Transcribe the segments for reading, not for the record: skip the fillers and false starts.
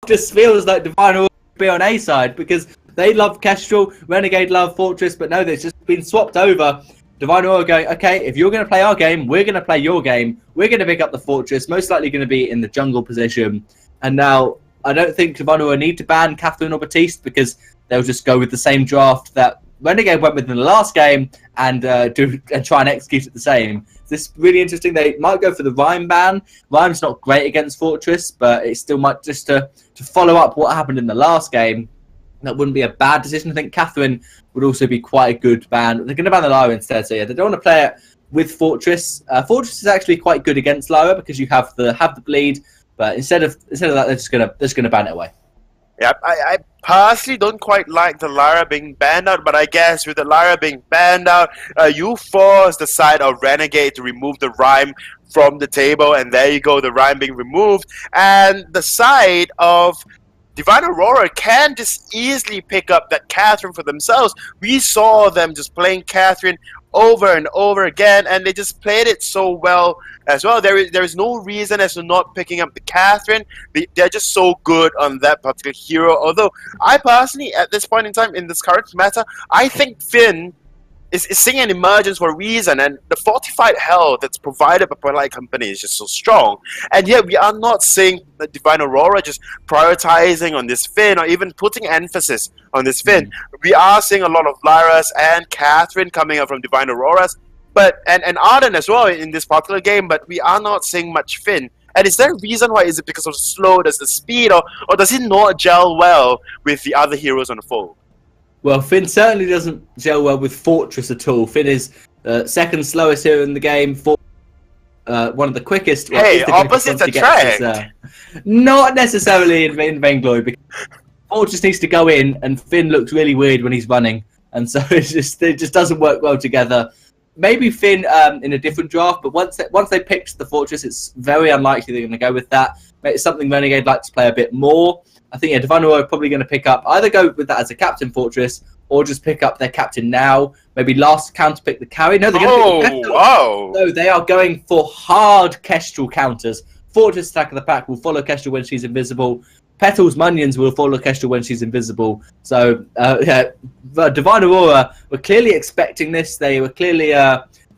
just feels like Divine Aurora should be on A side because they love Kestrel, Renegade love Fortress, but no, they've just been swapped over. Divine Aurora going, okay, if you're going to play our game, we're going to play your game. We're going to pick up the Fortress, most likely going to be in the jungle position. And now, I don't think Divine Aurora need to ban Catherine or Batiste because they'll just go with the same draft that Renegade went with in the last game and try and execute it the same. This is really interesting. They might go for the Rhyme ban. Rhyme's not great against Fortress, but it still might just to follow up what happened in the last game. That wouldn't be a bad decision. I think Catherine would also be quite a good ban. They're going to ban the Lyra instead, so yeah, they don't want to play it with Fortress. Fortress is actually quite good against Lyra because you have the bleed, but instead of that, they're just gonna ban it away. Yeah, I personally don't quite like the Lyra being banned out, but I guess with the Lyra being banned out, you force the side of Renegade to remove the Rhyme from the table, and there you go, the Rhyme being removed, and the side of Divine Aurora can just easily pick up that Catherine for themselves. We saw them just playing Catherine over and over again, and they just played it so well as well. There is no reason as to not picking up the Catherine. They're just so good on that particular hero. Although I personally, at this point in time, in this current meta, I think Finn is seeing an emergence for a reason, and the fortified health that's provided by Polite Company is just so strong. And yet we are not seeing the Divine Aurora just prioritizing on this Finn or even putting emphasis on this Finn. We are seeing a lot of Lyras and Catherine coming up from Divine Auroras, but and Arden as well in this particular game, but we are not seeing much Finn. And is there a reason why? Is it because of slow, does the speed, or does it not gel well with the other heroes on the fold? Well, Finn certainly doesn't gel well with Fortress at all. Finn is second slowest hero in the game. One of the quickest. Hey, opposites attract. Not necessarily in Vainglory, because Fortress needs to go in, and Finn looks really weird when he's running, and so it just doesn't work well together. Maybe Finn in a different draft, but once they picked the Fortress, it's very unlikely they're going to go with that. It's something Renegade likes to play a bit more. I think Divine Aurora are probably going to pick up, either go with that as a captain Fortress, or just pick up their captain now. Maybe last counter pick the carry. No, they're going to pick the Kestrel. No, they are going for hard Kestrel counters. Fortress attack of the pack will follow Kestrel when she's invisible. Petal's minions will follow Kestrel when she's invisible. So, Divine Aurora were clearly expecting this. They were clearly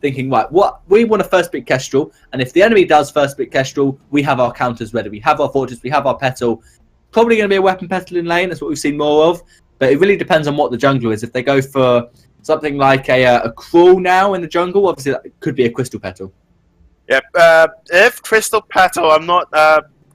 thinking, right, what we want to first pick Kestrel, and if the enemy does first pick Kestrel, we have our counters ready. We have our Fortress, we have our Petal. Probably going to be a weapon Petal in lane. That's what we've seen more of. But it really depends on what the jungler is. If they go for something like a Crawl now in the jungle, obviously that could be a Crystal Petal. Yep. If Crystal Petal, I'm not...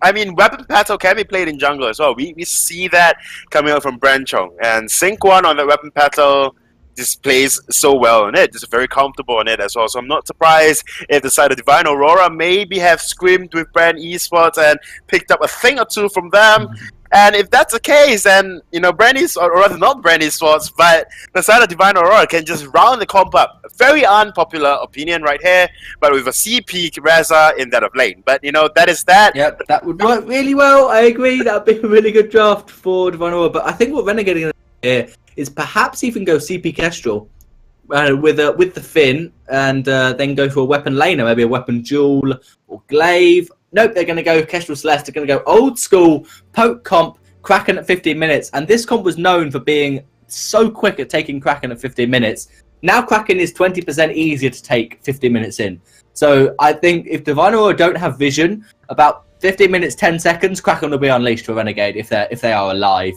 I mean, Weapon Petal can be played in jungle as well. We see that coming out from Branchong. And Sync 1 on the Weapon Petal just plays so well on it. Just very comfortable on it as well. So I'm not surprised if the side of Divine Aurora maybe have scrimmed with Brand Esports and picked up a thing or two from them. And if that's the case, then, you know, Brand Esports, or rather not Brand Esports, but the side of Divine Aurora can just round the comp up. A very unpopular opinion right here, but with a CP Reza in that of lane. But, you know, that is that. Yep, that would work really well. I agree. That would be a really good draft for Divine Aurora. But I think what Renegade are going to do here is perhaps even go CP Kestrel with the Finn, and then go for a weapon laner, maybe a weapon Jewel or Glaive. Nope, they're going to go Kestrel Celeste. They're going to go old school, poke comp, Kraken at 15 minutes. And this comp was known for being so quick at taking Kraken at 15 minutes. Now Kraken is 20% easier to take 15 minutes in. So I think if Divine Aurora don't have vision, about 15 minutes, 10 seconds, Kraken will be unleashed for Renegade if they are alive.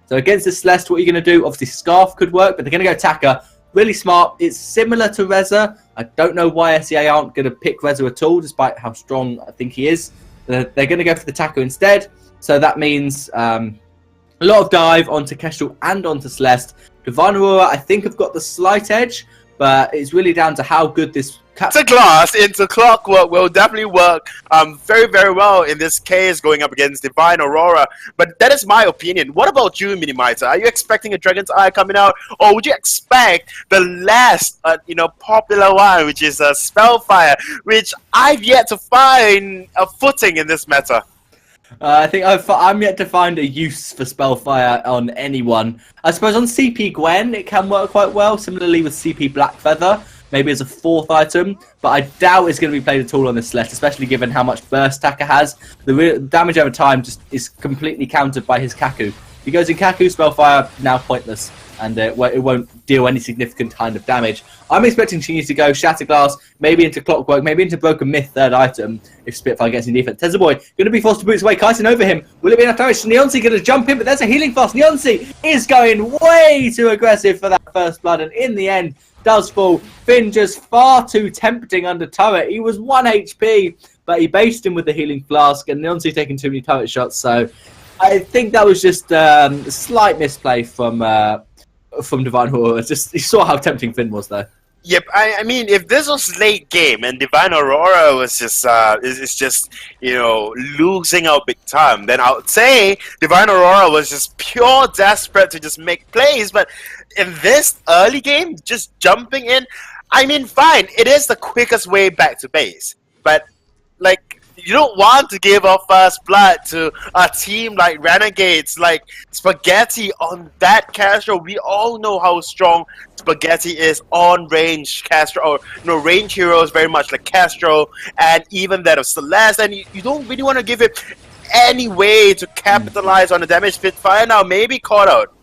So against the Celeste, what are you going to do? Obviously Scarf could work, but they're going to go Taka. Really smart. It's similar to Reza. I don't know why SEA aren't going to pick Reza at all, despite how strong I think he is. They're going to go for the Taco instead. So that means a lot of dive onto Kestrel and onto Celeste. Divine Aurora, I think, have got the slight edge, but it's really down to how good this... Into Clockwork will definitely work very, very well in this case going up against Divine Aurora. But that is my opinion. What about you, Minimizer? Are you expecting a Dragon's Eye coming out? Or would you expect the last, popular one, which is Spellfire, which I've yet to find a footing in this meta? I think I'm yet to find a use for Spellfire on anyone. I suppose on CP Gwen, it can work quite well, similarly with CP Blackfeather. maybe as a 4th item, but I doubt it's going to be played at all on this Celeste, especially given how much burst Taka has. The real damage over time just is completely countered by his Kaku. If he goes in Kaku, Spellfire, now pointless, and it won't deal any significant kind of damage. I'm expecting Shinji to go Shatter Glass, maybe into Clockwork, maybe into Broken Myth, 3rd item, if Spitfire gets in defense. Tezaboy going to be forced to boots away, Kaisen over him. Will it be enough damage? Neonsi going to jump in, but there's a healing fast. Neonsi is going way too aggressive for that first blood, and in the end, does fall. Finn just far too tempting under turret. He was 1 HP, but he based him with the healing flask, and Neonsi taking too many turret shots, so I think that was just a slight misplay from Divine Aurora. Just, you saw how tempting Finn was, though. Yep, I mean, if this was late game and Divine Aurora was just, you know, losing out big time, then I would say Divine Aurora was just pure desperate to just make plays. But in this early game, just jumping in, I mean, fine, it is the quickest way back to base. But, like, you don't want to give up first blood to a team like Renegades, like Spaghetti on that Castro. We all know how strong Spaghetti is on range Castro, or range heroes very much like Castro, and even that of Celeste. And you don't really want to give it any way to capitalize on the damage. Spitfire now maybe caught out.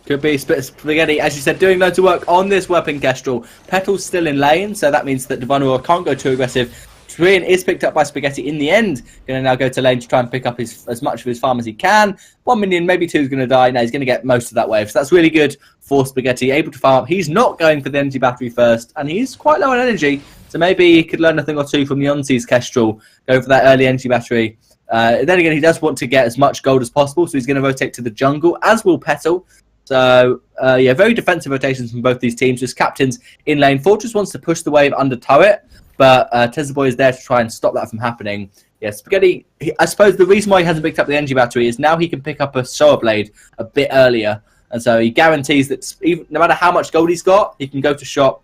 Could be Spaghetti, as you said, doing loads of work on this weapon Kestrel. Petal's still in lane, so that means that Divine Aurora can't go too aggressive. Trian is picked up by Spaghetti in the end. Going to now go to lane to try and pick up as much of his farm as he can. 1 minion, maybe 2 is going to die. No, he's going to get most of that wave. So that's really good for Spaghetti. Able to farm up. He's not going for the energy battery first, and he's quite low on energy. So maybe he could learn a thing or two from Neonsi's Kestrel. Go for that early energy battery. Then again, he does want to get as much gold as possible, so he's going to rotate to the jungle, as will Petal. So, yeah, very defensive rotations from both these teams. Just captains in lane. Fortress wants to push the wave under turret, but Tezaboy is there to try and stop that from happening. Yeah, Spaghetti, I suppose the reason why he hasn't picked up the energy battery is now he can pick up a Solar Blade a bit earlier. And so he guarantees that no matter how much gold he's got, he can go to shop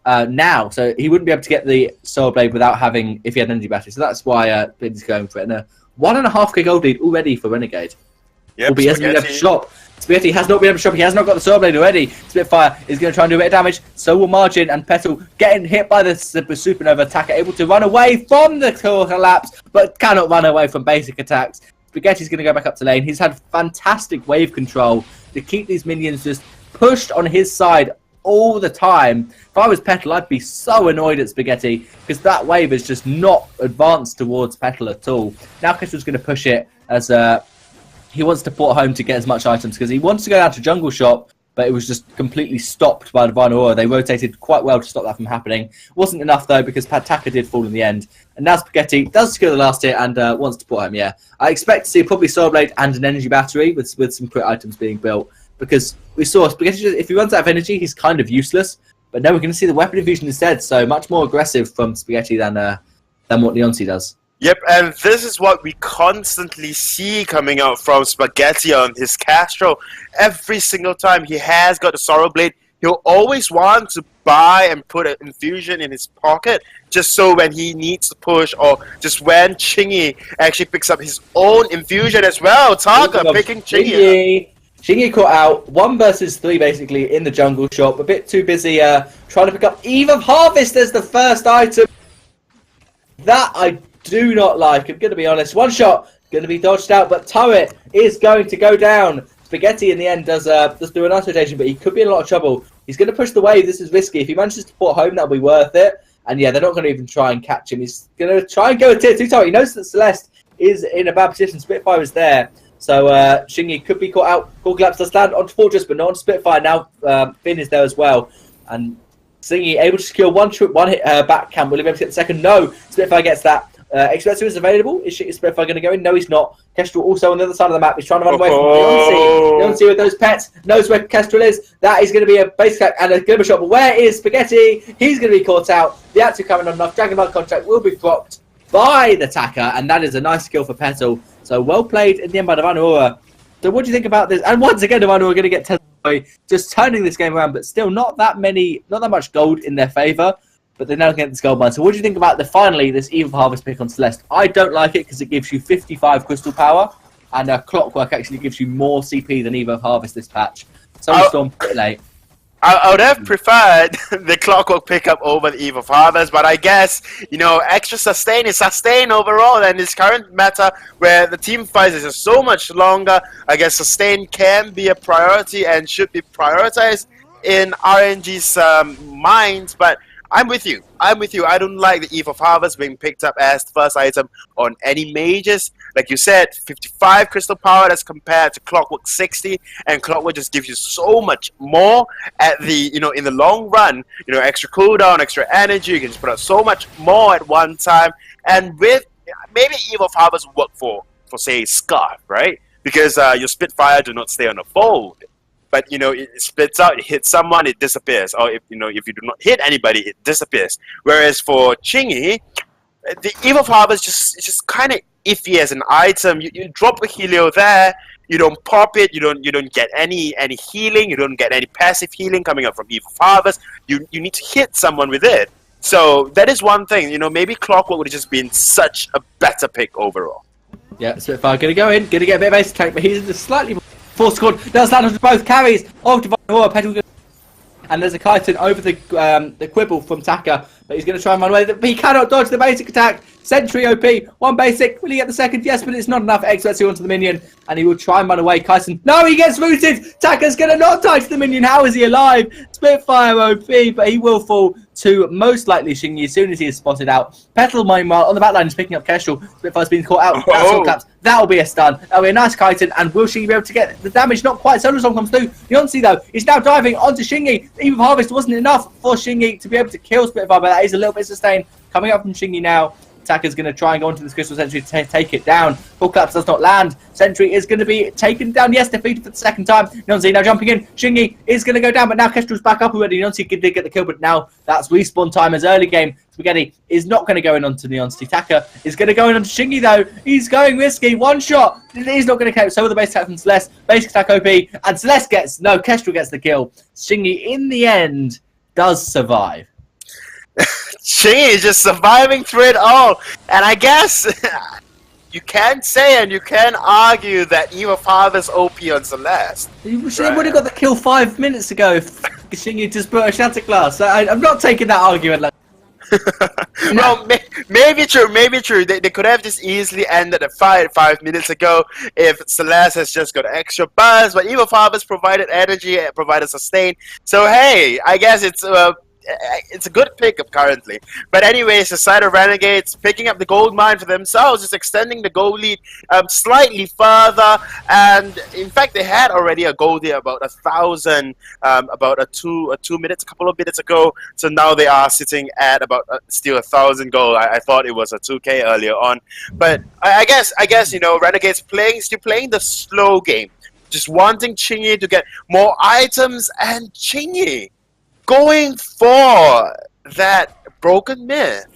now. So he wouldn't be able to get the Solar Blade without having, if he had an energy battery. So that's why he's going for it. And a 1.5k gold lead already for Renegade. Yep, he hasn't been able to shop. Spaghetti has not been able to shop. He has not got the Solar Blade already. Spitfire is going to try and do a bit of damage. So will Margin, and Petal getting hit by the Supernova attacker, able to run away from the collapse, but cannot run away from basic attacks. Spaghetti's going to go back up to lane. He's had fantastic wave control to keep these minions just pushed on his side all the time. If I was Petal, I'd be so annoyed at Spaghetti because that wave is just not advanced towards Petal at all. Now Kestrel's going to push it as he wants to port home to get as much items because he wants to go down to Jungle Shop, but it was just completely stopped by Divine Aurora. They rotated quite well to stop that from happening. Wasn't enough though because Pataka did fall in the end. And now Spaghetti does secure the last hit and wants to port home, yeah. I expect to see probably Solar Blade and an energy battery with some crit items being built because we saw Spaghetti, if he runs out of energy, he's kind of useless. But now we're going to see the weapon infusion instead, so much more aggressive from Spaghetti than what Leonci does. Yep, and this is what we constantly see coming out from Spaghetti on his Castro. Every single time he has got a Sorrow Blade, he'll always want to buy and put an infusion in his pocket, just so when he needs to push, or just when Chingy actually picks up his own infusion as well. Taka picking Chingy. Chingy caught out 1 versus 3 basically in the Jungle Shop. A bit too busy trying to pick up Eve of Harvest as the first item. That I do not like, I'm going to be honest. One shot, going to be dodged out, but Turret is going to go down. Spaghetti in the end does do a nice rotation, but he could be in a lot of trouble. He's going to push the wave, this is risky. If he manages to port home, that'll be worth it. And yeah, they're not going to even try and catch him. He's going to try and go a tier 2 turret. He knows that Celeste is in a bad position. Spitfire is there. So Shingy could be caught out. Core Collapse does land onto Fortress, but not on Spitfire. Now Finn is there as well. And Shingy able to secure one hit back camp. Will he be able to get the second? No. Spitfire gets that. Expressor is available. Is Spitfire going to go in? No, he's not. Kestrel also on the other side of the map. He's trying to run away from Leonci. Leonci with those pets knows where Kestrel is. That is going to be a base attack and a glimmer shot. But where is Spaghetti? He's going to be caught out. The active coming on enough. Dragon Ball contract will be dropped by the Taka, and that is a nice kill for Petal. So well played in the end by Divine Aurora. So what do you think about this? And once again, Divine Aurora going to get Tezaboy just turning this game around, but still not that much gold in their favour. But they're now getting this gold mine. So what do you think about finally this Eve of Harvest pick on Celeste? I don't like it because it gives you 55 crystal power, and Clockwork actually gives you more CP than Eve of Harvest this patch. So Storm pretty late. I would have preferred the Clockwork pickup over the Eve of Harvest, but I guess, you know, extra sustain is sustain overall, and this current meta where the team fights is just so much longer, I guess sustain can be a priority and should be prioritized in RNG's minds, but I'm with you. I'm with you. I don't like the Eve of Harvest being picked up as the first item on any mages. Like you said, 55 crystal power as compared to Clockwork 60, and Clockwork just gives you so much more at the, you know, in the long run. You know, extra cooldown, extra energy. You can just put out so much more at one time. And with maybe Eve of Harvest would work for say Scarf, right? Because your Spitfire do not stay on the fold. But you know, it splits out, it hits someone, it disappears. Or if you do not hit anybody, it disappears. Whereas for Chingy, the Eve of Harvest is just kind of iffy as an item. You drop a Helio there, you don't pop it, you don't get any healing, you don't get any passive healing coming up from Eve of Harvest. You need to hit someone with it. So that is one thing. You know, maybe Clockwork would have just been such a better pick overall. Yeah, Spitfire gonna go in, gonna get a bit of ace attack, but he's slightly force squad does land onto both carries of Divine Aurora. Petal, and there's a chitin over the quibble from Taka, but he's going to try and run away. But he cannot dodge the basic attack. Sentry OP, one basic. Will he get the second? Yes, but it's not enough. Experts onto the minion, and he will try and run away. Chitin, no, he gets rooted. Taka's going to not touch the minion. How is he alive? Spitfire OP, but he will fall to most likely Xingyi as soon as he is spotted out. Petal, meanwhile, on the back line is picking up Kestrel. Spitfire's being caught out. That'll be a stun. That'll be a nice chitin, and will Xingyi be able to get the damage? Not quite. Solar Storm comes through. Yonsei, though, is now diving onto Xingyi. Eve of Harvest wasn't enough for Xingyi to be able to kill Spitfire, but that is a little bit sustained. Coming up from Xingyi now. Attacker's going to try and go onto this Crystal Sentry to take it down. Full collapse does not land. Sentry is going to be taken down. Yes, defeated for the second time. Yonsei now jumping in. Xingyi is going to go down, but now Kestrel's back up already. Yonsei did get the kill, but now that's respawn time as early game. Spaghetti is not going to go in onto the Yonsei. Taka is going to go in onto Xingyi, though. He's going risky. One shot. He's not going to catch. So with the base attack from Celeste. Basic attack OP. And Celeste gets... No, Kestrel gets the kill. Xingyi, in the end, does survive. Xingyi is just surviving through it all, and I guess you can say and you can argue that Eve of Harvest OP on Celeste. He would have got the kill 5 minutes ago if Xingyi just put a Shatterglass. So I'm not taking that argument. Like, well, maybe true. They could have just easily ended the fight 5 minutes ago if Celeste has just got extra buzz, but Eve of Harvest provided energy, provided sustain. So hey, I guess it's a good pickup currently. But anyways, the side of Renegades picking up the gold mine for themselves, just extending the gold lead slightly further. And in fact, they had already a gold lead about 1,000, about a couple of minutes ago. So now they are sitting at about still 1,000 gold. I thought it was a 2K earlier on. But I guess you know, Renegades still playing the slow game, just wanting Xingyi to get more items, and Xingyi going for that Broken Myth.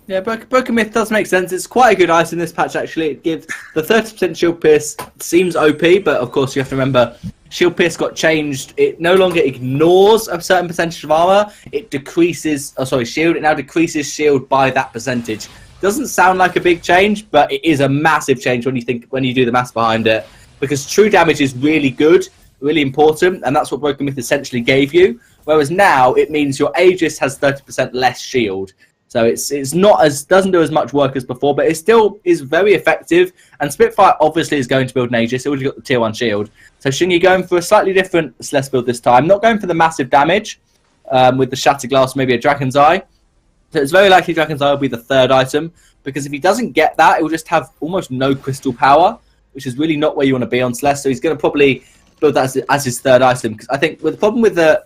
Yeah, Broken Myth does make sense. It's quite a good item in this patch, actually. It gives the 30% shield pierce. Seems OP, but of course you have to remember, shield pierce got changed. It no longer ignores a certain percentage of armor. It decreases, shield. It now decreases shield by that percentage. Doesn't sound like a big change, but it is a massive change when you do the math behind it. Because true damage is really good, really important, and that's what Broken Myth essentially gave you. Whereas now it means your Aegis has 30% less shield, so it's not as doesn't do as much work as before, but it still is very effective. And Spitfire obviously is going to build an Aegis. It already got the tier 1 shield, so Xingyi going for a slightly different Celeste build this time, not going for the massive damage with the Shatter Glass, maybe a Dragon's Eye. So it's very likely Dragon's Eye will be the third item, because if he doesn't get that, it will just have almost no crystal power, which is really not where you want to be on Celeste. So he's going to probably build that as his third item, because I think the problem with the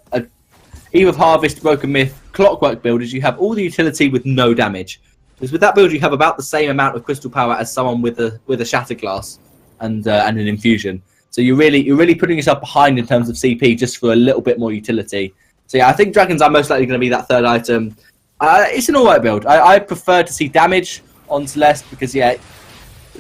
Eve of Harvest, Broken Myth, Clockwork build is you have all the utility with no damage. Because with that build you have about the same amount of crystal power as someone with a Shatter Glass and an Infusion. So you're really putting yourself behind in terms of CP just for a little bit more utility. So yeah, I think Dragons are most likely going to be that third item. It's an alright build. I prefer to see damage on Celeste because yeah,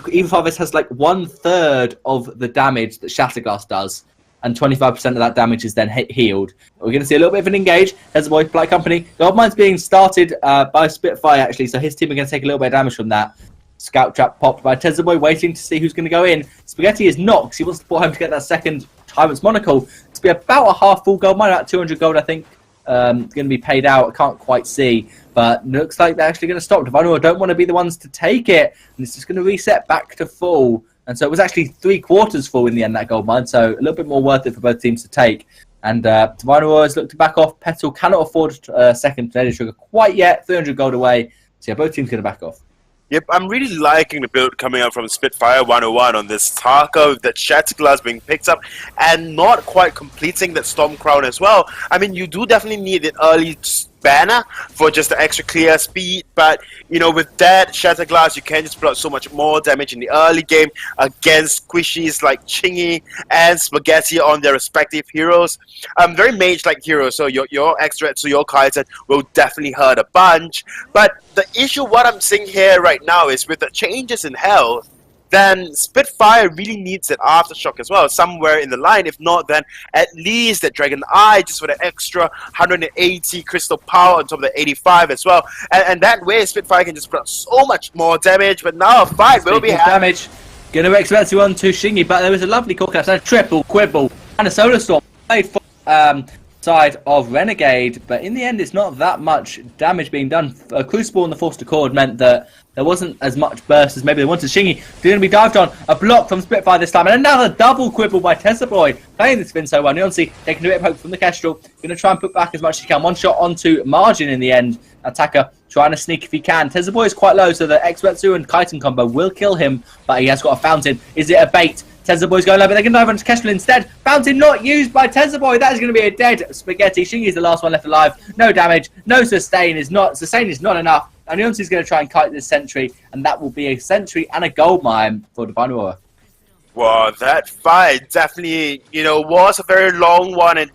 Eve of Harvest has like 1/3 of the damage that Shatterglass does, and 25% of that damage is then healed. We're going to see a little bit of an engage. There's a boy, Polite Company. Goldmine's being started by Spitfire, actually, so his team are going to take a little bit of damage from that. Scout Trap popped by Tezaboy, waiting to see who's going to go in. Spaghetti is not, because he wants to put home to get that second Tyrant's Monocle to be about a half full gold mine, about 200 gold, I think. Going to be paid out. I can't quite see, but looks like they're actually going to stop. Divine Aurora don't want to be the ones to take it, and it's just going to reset back to full. And so it was actually 3/4 full in the end, that gold mine, so a little bit more worth it for both teams to take. And Divine Aurora's looked to back off. Petal cannot afford second Tornado Sugar quite yet, 300 gold away. So yeah, both teams going to back off. Yep, I'm really liking the build coming up from Spitfire 101 on this Taka with that Shatterglass being picked up and not quite completing that Storm Crown as well. I mean, you do definitely need an early banner for just the extra clear speed, but you know, with that Shatterglass you can just put out so much more damage in the early game against squishies like Chingy and Spaghetti on their respective heroes. Very mage-like heroes, so your extra to your Kaiten will definitely hurt a bunch. But the issue, what I'm seeing here right now, is with the changes in health, then Spitfire really needs that Aftershock as well, somewhere in the line. If not, then at least that Dragon Eye, just for the extra 180 crystal power on top of the 85 as well. And that way, Spitfire can just put out so much more damage. But now a fight will be damage. Gonna expect one to Shingy, but there was a lovely call catch, a triple, quibble, and a Solar Storm played for side of Renegade, but in the end it's not that much damage being done. A Crucible and the Forced Accord meant that there wasn't as much burst as maybe they wanted. Shingy going to be dived on, a block from Spitfire this time, and another double quibble by Tezzerboy, playing this Finn so well. Neonsi taking a bit of hope from the Kestrel, going to try and put back as much as he can. One shot onto Margin in the end. Attacker trying to sneak if he can. Tezzerboy is quite low, so the Expertsu and Kaiten combo will kill him, but he has got a Fountain. Is it a bait? Tezzerboy's going low, but they're going to dive onto Kestrel instead. Fountain not used by Tezzerboy. That is going to be a dead Spaghetti. Shingy's the last one left alive. No damage. No sustain is not enough. And Neonsi's going to try and kite this sentry, and that will be a sentry and a gold mine for Divine Aurora. Well, that fight definitely, was a very long one, and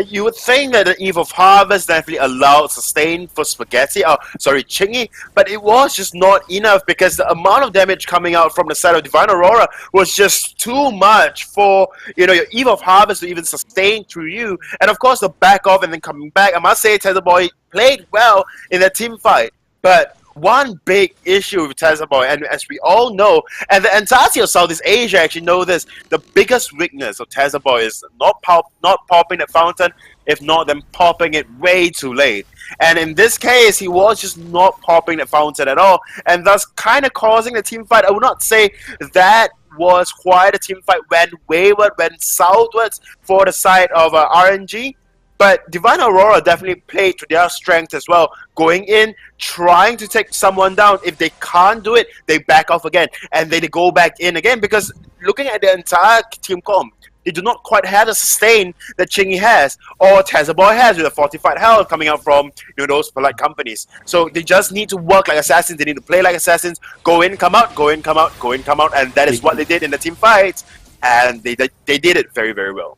you would think that the Eve of Harvest definitely allowed sustain for Spaghetti, Chingy, but it was just not enough because the amount of damage coming out from the side of Divine Aurora was just too much for, your Eve of Harvest to even sustain through you. And of course, the back off and then coming back. I must say, Tezzerboy played well in that team fight, but one big issue with Tezzerboy, and as we all know, and the entirety of Southeast Asia actually know this, the biggest weakness of Tezzerboy is not popping the fountain, if not then popping it way too late. And in this case, he was just not popping the fountain at all, and thus kind of causing the team fight. I would not say that was quite a team fight, went wayward, went southwards for the side of RNG. But Divine Aurora definitely played to their strength as well, going in, trying to take someone down. If they can't do it, they back off again, and they go back in again, because looking at the entire team comp, they do not quite have the sustain that Chingy has, or Tezzerboy has with a fortified health coming out from those polite companies. So they just need to work like assassins, they need to play like assassins, go in, come out, go in, come out, go in, come out, and that is what they did in the team fights, and they did it very, very well.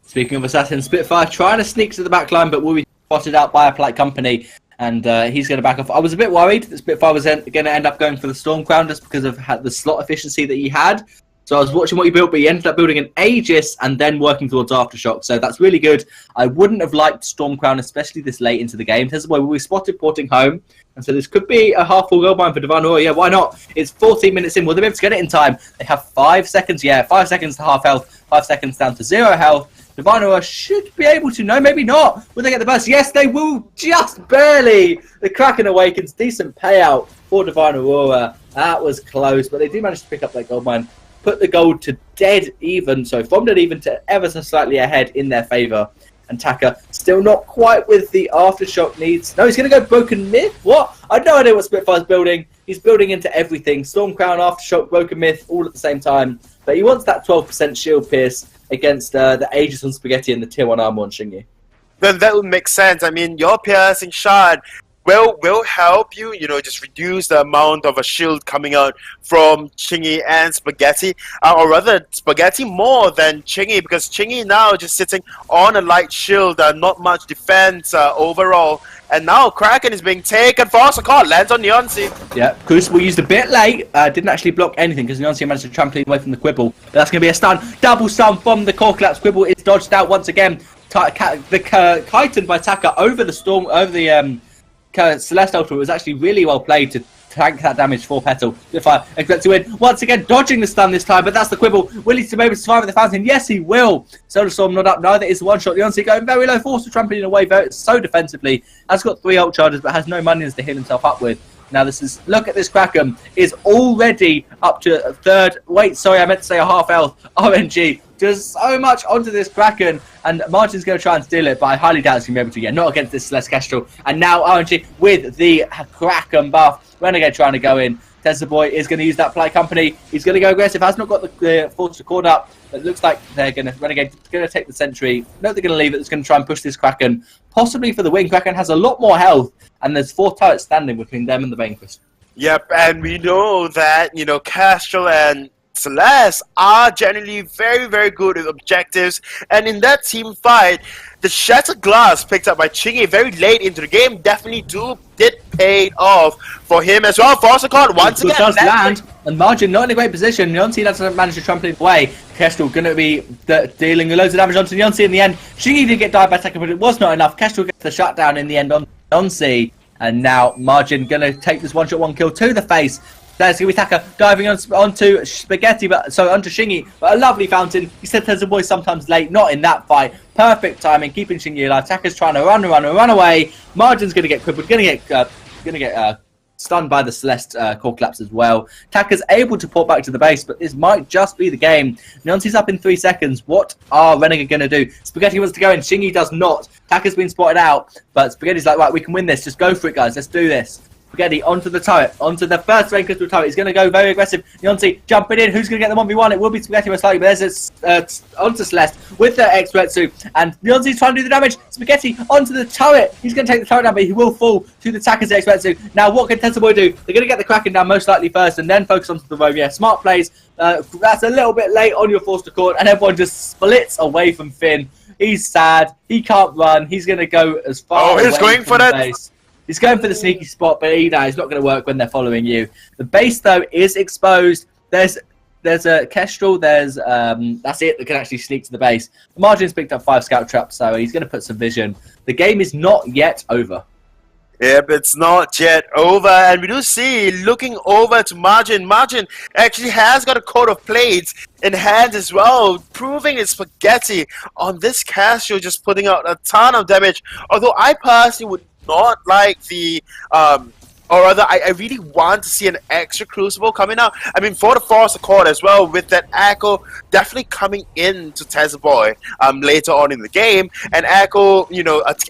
Speaking of Assassin, Spitfire trying to sneak to the back line, but will be spotted out by a polite company, and he's going to back off. I was a bit worried that Spitfire was going to end up going for the Storm Crown just because of the slot efficiency that he had. So I was watching what he built, but he ended up building an Aegis and then working towards Aftershock. So that's really good. I wouldn't have liked Storm Crown, especially this late into the game. Tezzerboy will be spotted porting home. And so this could be a half full gold mine for Divine Aurora. Yeah, why not? It's 14 minutes in. Will they be able to get it in time? They have 5 seconds. Yeah, 5 seconds to half health. 5 seconds down to 0 health. Divine Aurora should be able to. No, maybe not. Will they get the burst? Yes, they will. Just barely. The Kraken awakens. Decent payout for Divine Aurora. That was close, but they did manage to pick up that gold mine. Put the gold to dead even. So from dead even to ever so slightly ahead in their favour. And Taka still not quite with the Aftershock needs. No, he's going to go Broken Myth. What? I have no idea what Spitfire's building. He's building into everything. Storm Crown, Aftershock, Broken Myth, all at the same time. But he wants that 12% shield pierce against the Aegis on Spaghetti and the tier 1 armor on Shingy. Then that would make sense. I mean, your piercing shard will help you, just reduce the amount of a shield coming out from Chingy and Spaghetti, or rather Spaghetti more than Chingy, because Chingy now just sitting on a light shield, not much defense overall. And now Kraken is being taken for a call, lands on Neonsi. Yeah, Crucible used a bit late, didn't actually block anything because Neonsi managed to trampoline away from the Quibble. But that's going to be a stun, double stun from the core collapse. Quibble is dodged out once again. The Kaiten by Taka over the storm, over the Celeste Ultra was actually really well played to tank that damage for Petal. Spitfire expects to win. Once again, dodging the stun this time, but that's the quibble. Will he be able to survive with the fountain? Yes, he will. Solar Storm not up. Neither is the one shot. Leoncy going very low. Forced to trampoline away so defensively. Has got 3 ult charges, but has no minions to heal himself up with. Now this is, look at this Kraken, is already up to a third, wait, sorry, I meant to say a half health, RNG, does so much onto this Kraken, and Martin's going to try and steal it, but I highly doubt he's going to be able to, not against this Celeste Kestrel, and now RNG with the Kraken buff, Renegade trying to go in, Tesla Boy is going to use that Flight Company, he's going to go aggressive, has not got the force record up, but it looks like they're going to, Renegade going to take the sentry, no, they're going to leave it, it's going to try and push this Kraken, possibly for the win. Kraken has a lot more health, and there's 4 turrets standing between them and the Vainglory. Yep, and we know that, Kestrel and Celeste are generally very, very good at objectives, and in that team fight, the Shattered Glass picked up by Chingy very late into the game definitely did pay off for him as well. Forzacon once again does land, and Margin not in a great position. Yonsei doesn't manage to trample it away. Kestrel going to be dealing loads of damage onto Yonsei in the end. Chingy did get died by Tekka, but it was not enough. Kestrel gets the shutdown in the end on Yonsei, and now Margin going to take this one-shot, one-kill to the face. There's going to be Taka diving onto Spaghetti, onto Shingy, but a lovely fountain. He said there's a boy sometimes late, not in that fight. Perfect timing, keeping Shingy alive. Taka's trying to run away. Margin's going to get crippled, going to get stunned by the Celeste core collapse as well. Taka's able to port back to the base, but this might just be the game. Nonsi's up in 3 seconds. What are Renegade going to do? Spaghetti wants to go in, Shingy does not. Taka's been spotted out, but Spaghetti's like, right, we can win this. Just go for it, guys. Let's do this. Spaghetti onto the turret, onto the first rank crystal turret. He's going to go very aggressive. Yonsei jumping in. Who's going to get the 1v1? It will be Spaghetti most likely, but there's onto Celeste with the Expertsu. And Yonsei's trying to do the damage. Spaghetti onto the turret. He's going to take the turret down, but he will fall to the Taka's Expertsu. Now, what can Tesla Boy do? They're going to get the Kraken down most likely first and then focus onto the rogue. Yeah, smart plays. That's a little bit late on your force to court, and everyone just splits away from Finn. He's sad. He can't run. He's going to go as far away he's going for that. Base. He's going for the sneaky spot, but it's not going to work when they're following you. The base, though, is exposed. There's a Kestrel. That's it that can actually sneak to the base. The Margin's picked up 5 scout traps, so he's going to put some vision. The game is not yet over. Yep, it's not yet over, and we do see, looking over to Margin, Margin actually has got a coat of plates in hand as well, proving it's Spaghetti on this Kestrel, just putting out a ton of damage, although I personally would not like the, or rather, I really want to see an extra Crucible coming out. I mean, for the Force Accord as well, with that Echo definitely coming into Tesla Boy later on in the game, and Echo,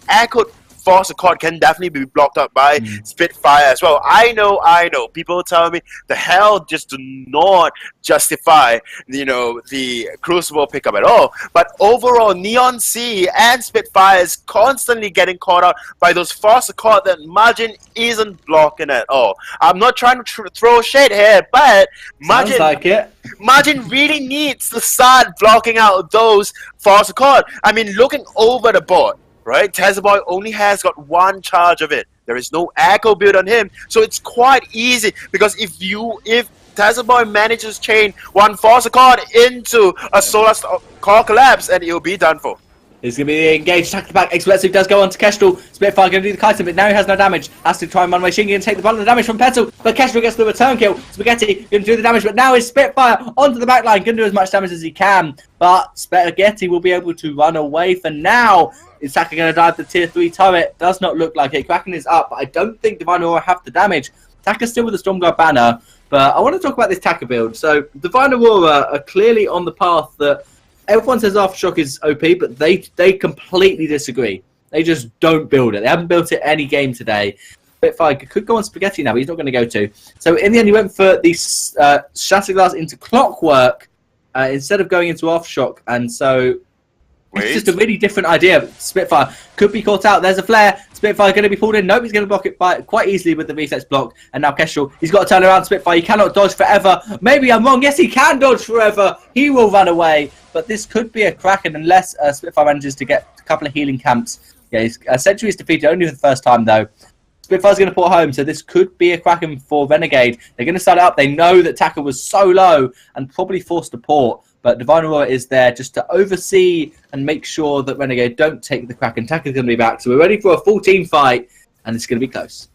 Echo Force Accord can definitely be blocked up by Spitfire as well. I know, people tell me the hell just do not justify, the Crucible pickup at all. But overall, Neon Sea and Spitfire is constantly getting caught out by those Force Accord that Margin isn't blocking at all. I'm not trying to throw shade here, but Margin, like it. Margin really needs to start blocking out those Force Accord. I mean, looking over the board, right? Tesla Boy only has got 1 charge of it. There is no Echo build on him, so it's quite easy, because if Tesla Boy manages to chain 1 Force Accord into a Solar Core Collapse, and it'll be done for. He's going to be engaged, attack the back. Explosive does go on to Kestrel. Spitfire going to do the Kaizen, but now he has no damage. Has to try and run away. Shingy going to take the brunt of the damage from Petal, but Kestrel gets the return kill. Spaghetti going to do the damage, but now is Spitfire onto the back line. Going to do as much damage as he can, but Spaghetti will be able to run away for now. Is Taka going to dive the tier 3 turret? Does not look like it. Kraken is up, but I don't think Divine Aurora have the damage. Taka's still with the Stormguard banner, but I want to talk about this Taka build. So Divine Aurora are clearly on the path that everyone says Aftershock is OP, but they completely disagree. They just don't build it. They haven't built it any game today. Spitfire could go on Spaghetti now, but he's not going to go to. So in the end, he went for the Shattered Glass into Clockwork instead of going into Aftershock, and so it's just a really different idea. Spitfire could be caught out. There's a flare. Spitfire going to be pulled in. Nope, he's going to block it quite easily with the reflex block. And now Kestrel, he's got to turn around. Spitfire, he cannot dodge forever. Maybe I'm wrong. Yes, he can dodge forever. He will run away. But this could be a Kraken unless Spitfire manages to get a couple of healing camps. Yeah, Sentry is defeated only for the first time, though. Spitfire's going to port home, so this could be a Kraken for Renegade. They're going to start it up. They know that Taka was so low and probably forced to port. But Divine Aurora is there just to oversee and make sure that Renegade don't take the Kraken. Taka's going to be back. So we're ready for a full team fight, and it's going to be close.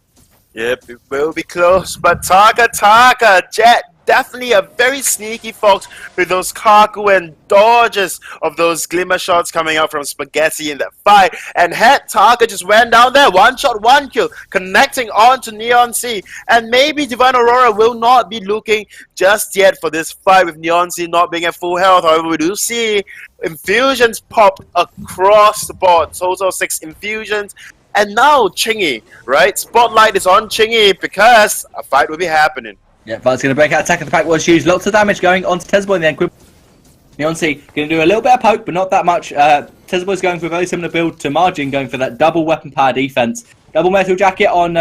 Yep, it will be close, but Jet, definitely a very sneaky fox with those Kaku and dodges of those glimmer shots coming out from Spaghetti in that fight. And Taka just went down there, one shot, one kill, connecting on to Neon Sea. And maybe Divine Aurora will not be looking just yet for this fight with Neon Sea not being at full health. However, we do see infusions pop across the board, total 6 infusions. And now Chingy, right? Spotlight is on Chingy because a fight will be happening. Yeah, Vard's going to break out, attack of the pack was used. Lots of damage going on to Tezboy in the end. Neoncy going to do a little bit of poke, but not that much. Tezboy's going for a very similar build to Margin, going for that double weapon power defense. Double metal jacket on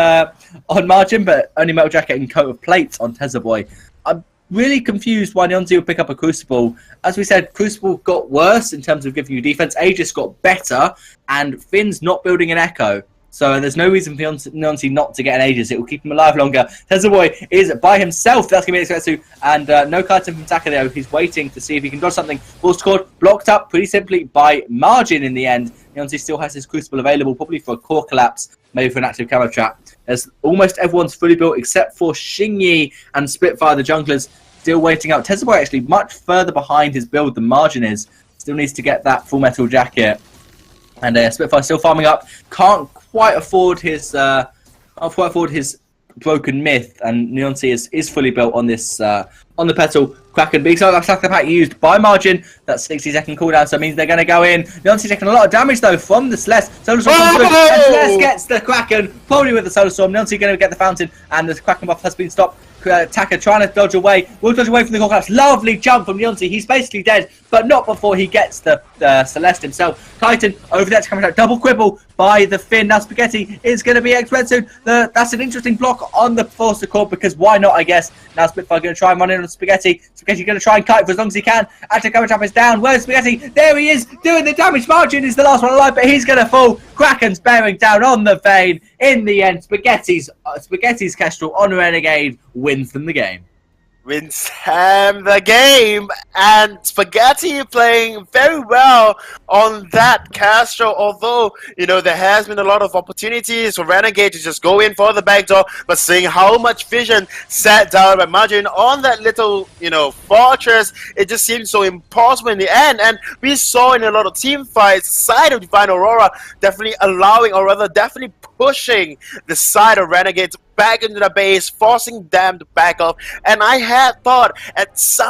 Margin, but only metal jacket and coat of plates on Tezboy. I'm really confused why Neoncy would pick up a Crucible. As we said, Crucible got worse in terms of giving you defense. Aegis got better, and Finn's not building an Echo. So there's no reason for Neoncy not to get an Aegis. It will keep him alive longer. Tezboy is by himself. That's going to be expected to. And no Kaiten from Taka though. He's waiting to see if he can dodge something. Ball scored, blocked up pretty simply by Margin in the end. Neoncy still has his Crucible available, probably for a core collapse, maybe for an active camo trap. As almost everyone's fully built except for Xingyi and Spitfire, the junglers, still waiting out. Tezboy actually much further behind his build than Margin is. Still needs to get that full metal jacket. And Spitfire still farming up. Can't quite afford his broken myth, and Neoncy is fully built on this on the petal. Kraken being so attack the pack used by Margin. That's 60-second cooldown, so it means they're going to go in. Neoncy taking a lot of damage though from the Celeste. Solar Storm comes through, and Celeste gets the Kraken, probably with the Solar Storm. Neoncy going to get the fountain, and the Kraken buff has been stopped. Taka trying to dodge away, will dodge away from the core collapse. Lovely jump from Neoncy. He's basically dead, but not before he gets the Celeste himself. Titan over there to come out. Double quibble by the Finn. Now Spaghetti is going to be expensive. That's an interesting block on the Force Accord, because why not, I guess. Now Spitfire going to try and run in on Spaghetti. Spaghetti going to try and kite for as long as he can. Active cover trap is down. Where's Spaghetti? There he is, doing the damage. Margin is the last one alive, but he's going to fall. Kraken's bearing down on the Vayne. In the end, Spaghetti's Kestrel on Renegade wins them the game. Wins him the game, and Spaghetti playing very well on that Castro, although, you know, there has been a lot of opportunities for Renegade to just go in for the backdoor, but seeing how much vision set down by Margin on that little, you know, fortress, it just seems so impossible in the end. And we saw in a lot of team fights, side of Divine Aurora definitely allowing, or rather definitely pushing the side of Renegades back into the base, forcing them to back up. And I had thought at some